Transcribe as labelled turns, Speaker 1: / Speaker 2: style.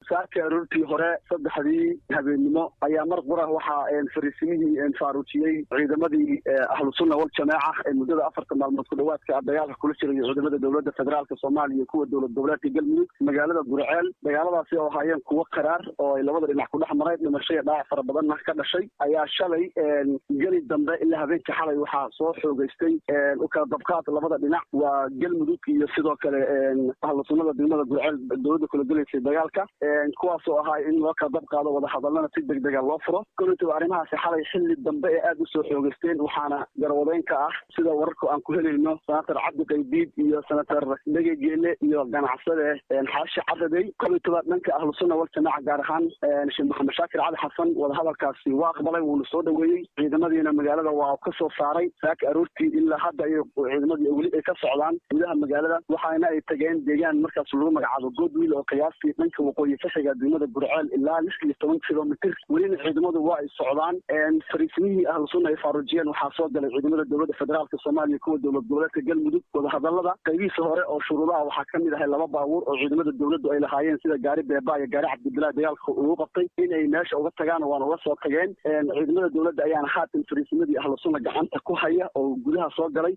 Speaker 1: saaka aroortii hore saddexdii habeenimo ayaa mar qura waxaa fariisimihii faaruujiyey ciidamadii ahlu sunna wal jamaaca ee muddada 4 maalmood ku dhawaadka dagaalka kula jiray ciidamada dowladda federaalka Soomaaliya kuwa dowlad goboleedka Galmudug magaalada Gurceel dagaaladaasi oo hayeen kuwa qaraar oo ay labada dhinac ku dhaxmaray dhimasho dhaawac fara badan ka dhashay ayaa shalay gali dambe ilaa habeenkii xalay waxaa soo xoogaystay u kala dabqaad labada dhinac waa Galmudug iyo sidoo kale ahlu sunnada degmada Gurceel dowladda kula galeysay dagaalka kuwaas oo ahaa in loo kala dabqaado wada hadalana si degdeg ah loo furo kulliba arrimahaas xalay xilli dambe ee aad u soo xoogaysteen waxaana garwadeen ka ah sida wararka aan ku helayno senator Cabdi Qaydiid iyo senator Dhagegeele iyo ganacsade xaashi Cadaday kulliba dhanka ahlu sunna wal jamaaca gaar ahaan Sheekh Maxamed Shaakir Cali Xasan wada hadalkaasi waa aqbalay wuu soo dhaweeyay ciidamadiina magaalada waa ka soo saaray saaka aroortii ilaa hadda ay ciidamadii wali ay ka socdaan gudaha magaalada waxaana ay tageen deegaan markaas lagu magacaabo Godwiil oo qiyaastii dhanka waqooyi ka xiga degmada Gurceel ilaa 16 kilomitir wali ciidamadu waa ay socdaan fariisimihii ahlu sunna ay faaruujiyeen waxaa soo galay ciidamada dowladda federaalka Soomaaliya kuwa dowlad goboleedka Galmudug wada hadalada qaybihiisa hore oo shuruudaha waxaa ka mid ah laba baabuur oo ciidamada dowladdu ay lahaayeen sida gaari beeba iyo gaari Cabdillah dagaalka uu qabtay in ay meesha uga tagaan waan uga soo tageen ciidamada dowladda ayaana haatan fariisimadii ahlu sunna gacanta ku haya oo gudaha soo galay